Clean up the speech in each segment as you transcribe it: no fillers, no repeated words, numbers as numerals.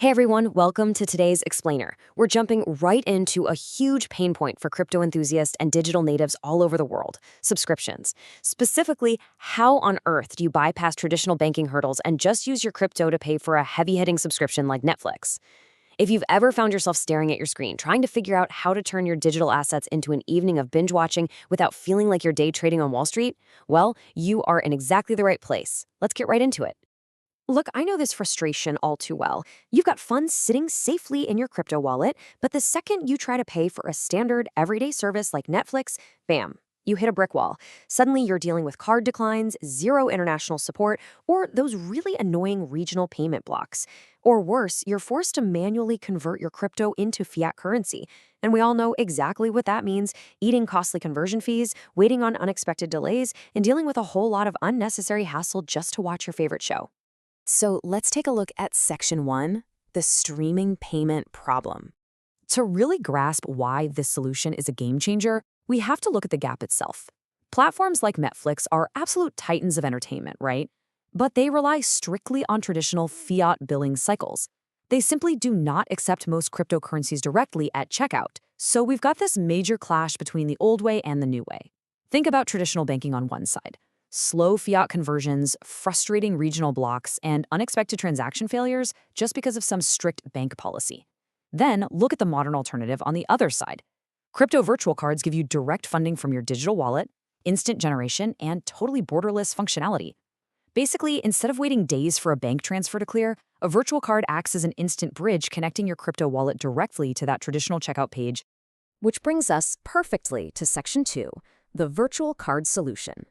Hey everyone, welcome to today's Explainer. We're jumping right into a huge pain point for crypto enthusiasts and digital natives all over the world: subscriptions. Specifically, how on earth do you bypass traditional banking hurdles and just use your crypto to pay for a heavy-hitting subscription like Netflix? If you've ever found yourself staring at your screen, trying to figure out how to turn your digital assets into an evening of binge watching without feeling like you're day trading on Wall Street, well, you are in exactly the right place. Let's get right into it. Look, I know this frustration all too well. You've got funds sitting safely in your crypto wallet, but the second you try to pay for a standard everyday service like Netflix, bam, you hit a brick wall. Suddenly you're dealing with card declines, zero international support, or those really annoying regional payment blocks. Or worse, you're forced to manually convert your crypto into fiat currency. And we all know exactly what that means: eating costly conversion fees, waiting on unexpected delays, and dealing with a whole lot of unnecessary hassle just to watch your favorite show. So let's take a look at Section 1, the streaming payment problem. To really grasp why this solution is a game changer, we have to look at the gap itself. Platforms like Netflix are absolute titans of entertainment, right? But they rely strictly on traditional fiat billing cycles. They simply do not accept most cryptocurrencies directly at checkout. So we've got this major clash between the old way and the new way. Think about traditional banking on one side: slow fiat conversions, frustrating regional blocks, and unexpected transaction failures just because of some strict bank policy. Then look at the modern alternative on the other side. Crypto virtual cards give you direct funding from your digital wallet, instant generation, and totally borderless functionality. Basically, instead of waiting days for a bank transfer to clear, a virtual card acts as an instant bridge connecting your crypto wallet directly to that traditional checkout page. Which brings us perfectly to Section 2, the virtual card solution.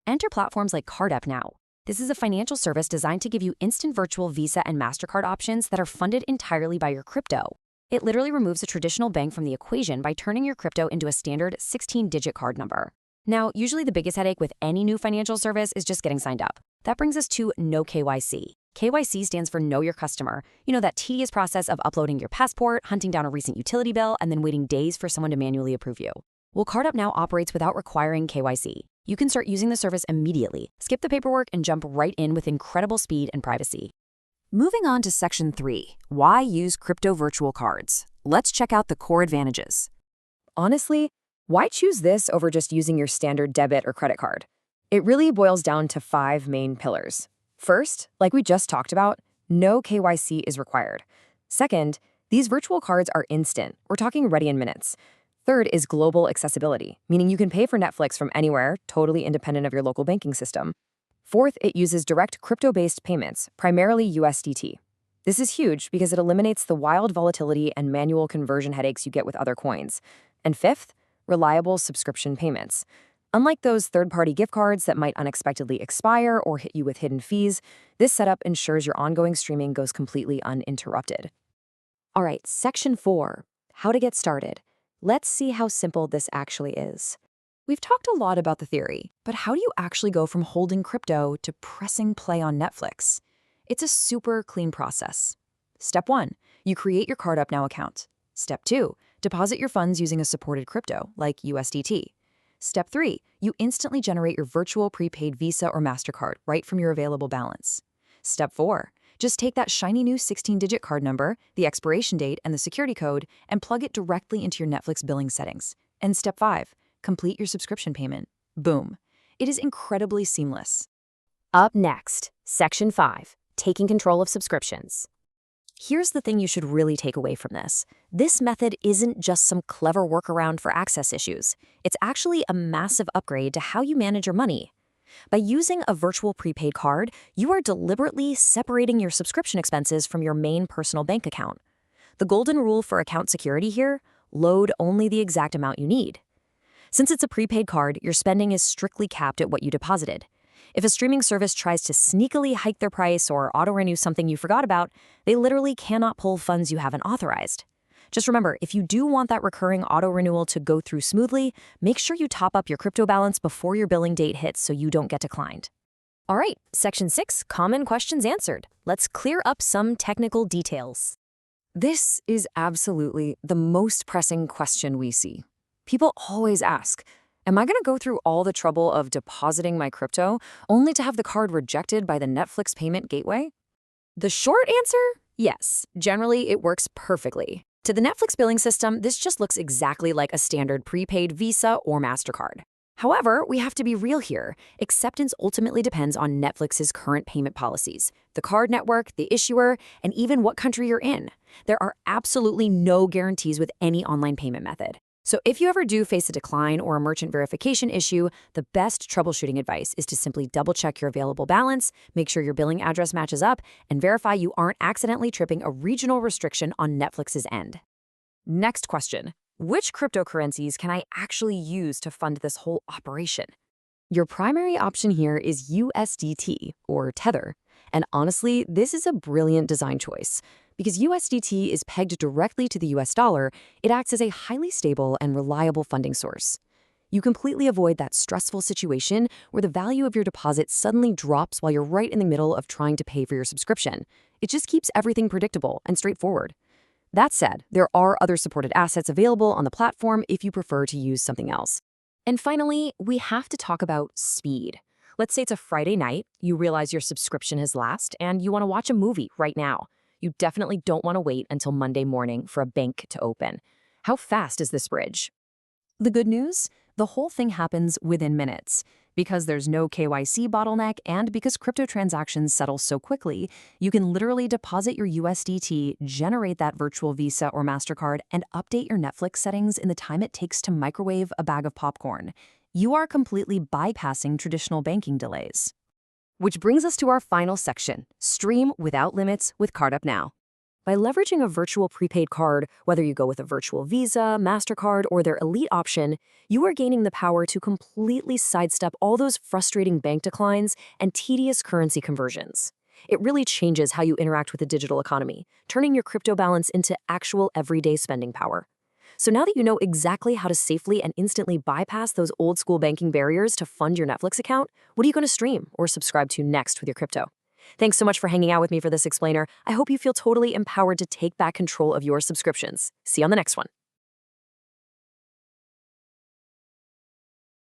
Enter platforms like CardUpNow. This is a financial service designed to give you instant virtual Visa and Mastercard options that are funded entirely by your crypto. It literally removes a traditional bank from the equation by turning your crypto into a standard 16-digit card number. Now, usually the biggest headache with any new financial service is just getting signed up. That brings us to no KYC. KYC stands for Know Your Customer. You know, that tedious process of uploading your passport, hunting down a recent utility bill, and then waiting days for someone to manually approve you. Well, CardUpNow operates without requiring KYC. You can start using the service immediately, skip the paperwork, and jump right in with incredible speed and privacy. Moving on to Section 3, why use crypto virtual cards? Let's check out the core advantages. Honestly, why choose this over just using your standard debit or credit card? It really boils down to 5 main pillars. First, like we just talked about, no KYC is required. Second, these virtual cards are instant. We're talking ready in minutes. Third is global accessibility, meaning you can pay for Netflix from anywhere, totally independent of your local banking system. Fourth, it uses direct crypto-based payments, primarily USDT. This is huge because it eliminates the wild volatility and manual conversion headaches you get with other coins. And fifth, reliable subscription payments. Unlike those third-party gift cards that might unexpectedly expire or hit you with hidden fees, this setup ensures your ongoing streaming goes completely uninterrupted. All right, Section 4, how to get started. Let's see how simple this actually is. We've talked a lot about the theory, but how do you actually go from holding crypto to pressing play on Netflix? It's a super clean process. Step 1, you create your CardUpNow account. Step 2, deposit your funds using a supported crypto, like USDT. Step 3, you instantly generate your virtual prepaid Visa or Mastercard right from your available balance. Step 4, just take that shiny new 16-digit card number, the expiration date, and the security code, and plug it directly into your Netflix billing settings. And Step 5, complete your subscription payment. Boom. It is incredibly seamless. Up next, Section 5, taking control of subscriptions. Here's the thing you should really take away from this. This method isn't just some clever workaround for access issues. It's actually a massive upgrade to how you manage your money. By using a virtual prepaid card, you are deliberately separating your subscription expenses from your main personal bank account. The golden rule for account security here: load only the exact amount you need. Since it's a prepaid card, your spending is strictly capped at what you deposited. If a streaming service tries to sneakily hike their price or auto-renew something you forgot about, they literally cannot pull funds you haven't authorized. Just remember, if you do want that recurring auto-renewal to go through smoothly, make sure you top up your crypto balance before your billing date hits so you don't get declined. All right, Section 6, common questions answered. Let's clear up some technical details. This is absolutely the most pressing question we see. People always ask, am I going to go through all the trouble of depositing my crypto only to have the card rejected by the Netflix payment gateway? The short answer Yes, generally it works perfectly. To the Netflix billing system, this just looks exactly like a standard prepaid Visa or Mastercard. However, we have to be real here. Acceptance ultimately depends on Netflix's current payment policies, the card network, the issuer, and even what country you're in. There are absolutely no guarantees with any online payment method. So if you ever do face a decline or a merchant verification issue, the best troubleshooting advice is to simply double-check your available balance, make sure your billing address matches up, and verify you aren't accidentally tripping a regional restriction on Netflix's end. Next question. Which cryptocurrencies can I actually use to fund this whole operation? Your primary option here is USDT, or Tether. And honestly, this is a brilliant design choice. Because USDT is pegged directly to the US dollar, it acts as a highly stable and reliable funding source. You completely avoid that stressful situation where the value of your deposit suddenly drops while you're right in the middle of trying to pay for your subscription. It just keeps everything predictable and straightforward. That said, there are other supported assets available on the platform if you prefer to use something else. And finally, we have to talk about speed. Let's say it's a Friday night, you realize your subscription has lapsed, and you want to watch a movie right now. You definitely don't want to wait until Monday morning for a bank to open. How fast is this bridge? The good news? The whole thing happens within minutes. Because there's no KYC bottleneck and because crypto transactions settle so quickly, you can literally deposit your USDT, generate that virtual Visa or Mastercard, and update your Netflix settings in the time it takes to microwave a bag of popcorn. You are completely bypassing traditional banking delays. Which brings us to our final section, stream without limits with CardUpNow. By leveraging a virtual prepaid card, whether you go with a virtual Visa, Mastercard, or their Elite option, you are gaining the power to completely sidestep all those frustrating bank declines and tedious currency conversions. It really changes how you interact with the digital economy, turning your crypto balance into actual everyday spending power. So now that you know exactly how to safely and instantly bypass those old-school banking barriers to fund your Netflix account, what are you going to stream or subscribe to next with your crypto? Thanks so much for hanging out with me for this explainer. I hope you feel totally empowered to take back control of your subscriptions. See you on the next one.